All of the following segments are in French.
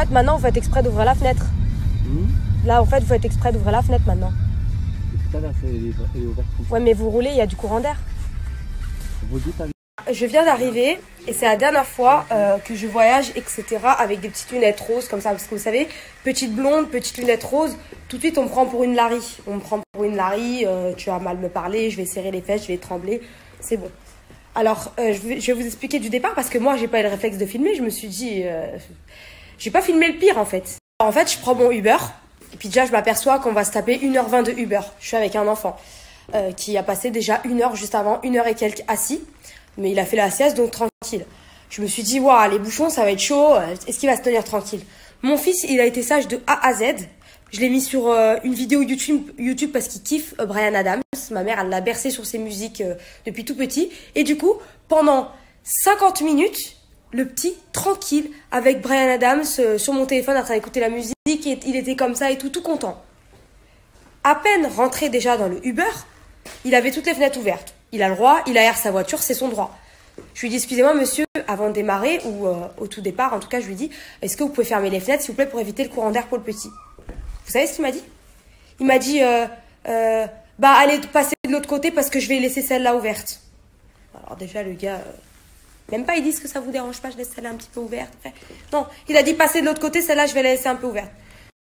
fait, maintenant, vous faites exprès d'ouvrir la fenêtre. Là, en fait, vous faites exprès d'ouvrir la fenêtre maintenant. Tout à l'heure, elle est ouverte. Ouais, mais vous roulez, il y a du courant d'air. Vous dites Je viens d'arriver et c'est la dernière fois que je voyage, etc. avec des petites lunettes roses comme ça. Parce que vous savez, petite blonde, petite lunette rose, tout de suite on me prend pour une Larry. On me prend pour une Larry, tu vas mal me parler, je vais serrer les fesses, je vais trembler. C'est bon. Alors, je vais vous expliquer du départ parce que moi, j'ai pas eu le réflexe de filmer. Je me suis dit, j'ai pas filmé le pire en fait. Alors, en fait, je prends mon Uber et puis déjà, je m'aperçois qu'on va se taper 1h20 de Uber. Je suis avec un enfant qui a passé déjà 1 heure juste avant, 1 heure et quelques assis. Mais il a fait la sieste, donc tranquille. Je me suis dit, waouh, les bouchons, ça va être chaud. Est-ce qu'il va se tenir tranquille? Mon fils, il a été sage de A à Z. Je l'ai mis sur une vidéo YouTube parce qu'il kiffe Bryan Adams. Ma mère, elle l'a bercé sur ses musiques depuis tout petit. Et du coup, pendant 50 minutes, le petit, tranquille, avec Bryan Adams sur mon téléphone, en train d'écouter la musique. Et il était comme ça et tout content. À peine rentré déjà dans le Uber, il avait toutes les fenêtres ouvertes. Il a le droit, il aère sa voiture, c'est son droit. Je lui dis, excusez-moi monsieur, avant de démarrer, ou au tout départ, en tout cas, je lui dis, est-ce que vous pouvez fermer les fenêtres, s'il vous plaît, pour éviter le courant d'air pour le petit? Vous savez ce qu'il m'a dit? Il m'a dit, bah allez passer de l'autre côté parce que je vais laisser celle-là ouverte. Alors déjà, le gars, même pas, ils disent que ça vous dérange pas, je laisse celle-là un petit peu ouverte. Enfin, non, il a dit, passer de l'autre côté, celle-là, je vais la laisser un peu ouverte.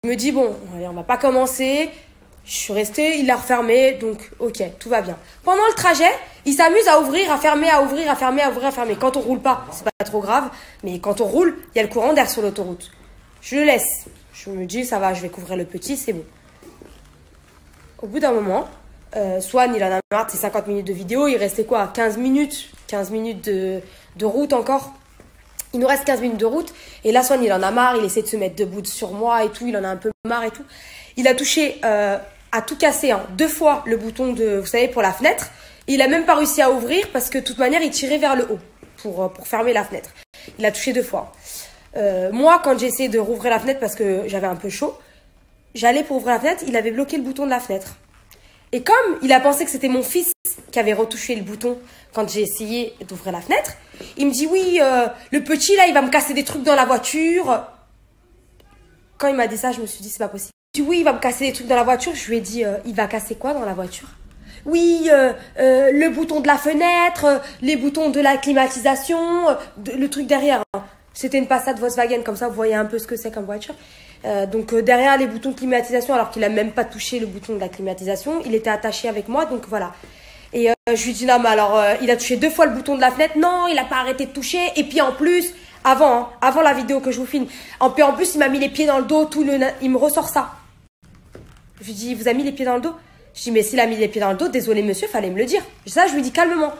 Je me dis, bon, allez, on va pas commencer. Je suis restée, il l'a refermé, donc ok, tout va bien. Pendant le trajet, il s'amuse à ouvrir, à fermer, à ouvrir, à fermer, à ouvrir, à fermer. Quand on roule pas, c'est pas trop grave, mais quand on roule, il y a le courant d'air sur l'autoroute. Je le laisse. Je me dis, ça va, je vais couvrir le petit, c'est bon. Au bout d'un moment, Swan, il en a marre de ses 50 minutes de vidéo, il restait quoi? 15 minutes de route encore. Il nous reste 15 minutes de route, et là, Swan, il en a marre, il essaie de se mettre debout sur moi et tout, il en a un peu marre et tout. Il a touché à tout casser, hein, 2 fois le bouton de, vous savez, pour la fenêtre. Et il a même pas réussi à ouvrir parce que de toute manière, il tirait vers le haut pour fermer la fenêtre. Il a touché 2 fois. Moi, quand j'ai essayé de rouvrir la fenêtre parce que j'avais un peu chaud, j'allais pour ouvrir la fenêtre, il avait bloqué le bouton de la fenêtre. Et comme il a pensé que c'était mon fils qui avait retouché le bouton quand j'ai essayé d'ouvrir la fenêtre, il me dit, oui, le petit, là, il va me casser des trucs dans la voiture. Quand il m'a dit ça, je me suis dit, c'est pas possible. Oui, il va me casser des trucs dans la voiture. Je lui ai dit, il va casser quoi dans la voiture? Oui, le bouton de la fenêtre, les boutons de la climatisation, le truc derrière. Hein. C'était une Passat Volkswagen, comme ça vous voyez un peu ce que c'est comme voiture. Donc derrière les boutons de climatisation, alors qu'il a même pas touché le bouton de la climatisation, il était attaché avec moi, donc voilà. Et je lui dis, non mais alors, il a touché 2 fois le bouton de la fenêtre. Non, il a pas arrêté de toucher. Et puis en plus... Avant la vidéo que je vous filme. En plus, il m'a mis les pieds dans le dos, il me ressort ça. Je lui dis, il vous a mis les pieds dans le dos? Je dis, mais s'il a mis les pieds dans le dos, désolé monsieur, fallait me le dire. Ça, je lui dis calmement.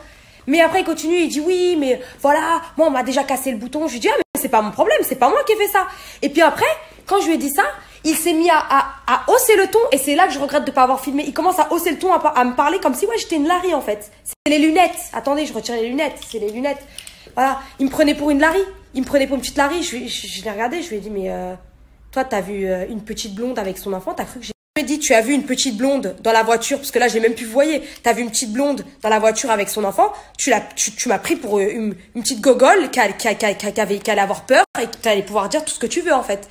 Mais après, il continue, il dit, oui, mais voilà, moi, on m'a déjà cassé le bouton. Je lui dis, ah, mais c'est pas mon problème, c'est pas moi qui ai fait ça. Et puis après, quand je lui ai dit ça, il s'est mis à hausser le ton, et c'est là que je regrette de ne pas avoir filmé. Il commence à hausser le ton, à me parler comme si, ouais, j'étais une Larry, en fait. C'est les lunettes. Attendez, je retire les lunettes, c'est les lunettes. Voilà, il me prenait pour une Larry. Il me prenait pour une petite Larry. Je l'ai regardé, je lui ai dit, mais toi, t'as vu une petite blonde avec son enfant, t'as cru que j'ai... Je lui ai dit, tu as vu une petite blonde dans la voiture, parce que là, j'ai même plus vous voyez. T'as vu une petite blonde dans la voiture avec son enfant, tu m'as pris pour une petite gogole qui allait avoir peur et qui allait pouvoir dire tout ce que tu veux, en fait.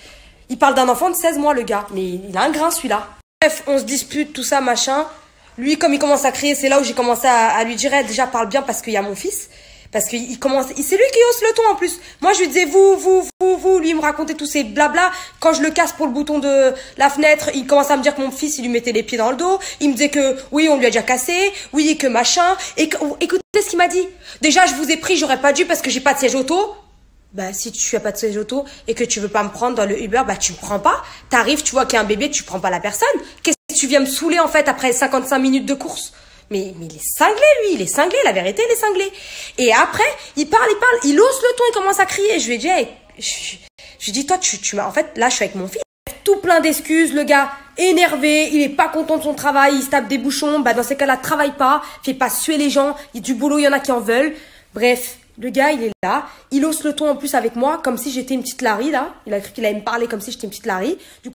Il parle d'un enfant de 16 mois, le gars, mais il a un grain, celui-là. Bref, on se dispute, tout ça, machin. Lui, comme il commence à crier, c'est là où j'ai commencé à lui dire, déjà, parle bien parce qu'il y a mon fils. Parce qu'il commence, c'est lui qui hausse le ton en plus. Moi, je lui disais vous, lui, il me racontait tous ces blabla. Quand je le casse pour le bouton de la fenêtre, il commence à me dire que mon fils, il lui mettait les pieds dans le dos. Il me disait que, oui, on lui a déjà cassé. Oui, que machin. Et écoutez ce qu'il m'a dit. Déjà, je vous ai pris, j'aurais pas dû parce que j'ai pas de siège auto. Bah, si tu as pas de siège auto et que tu veux pas me prendre dans le Uber, bah, tu me prends pas. T'arrives, tu vois qu'il y a un bébé, tu prends pas la personne. Qu'est-ce que tu viens me saouler, en fait, après 55 minutes de course? Mais il est cinglé, lui, il est cinglé, la vérité, il est cinglé. Et après, il parle, il hausse le ton, il commence à crier. Je lui ai dit, hey, je lui dis, toi, tu m'as, en fait, là, je suis avec mon fils. Tout plein d'excuses, le gars, énervé, il est pas content de son travail, il se tape des bouchons. Bah, dans ces cas-là, travaille pas, fais pas suer les gens. Il y a du boulot, il y en a qui en veulent. Bref, le gars, il est là, il hausse le ton en plus avec moi, comme si j'étais une petite Larry, là. Il a cru qu'il allait me parler comme si j'étais une petite Larry. Du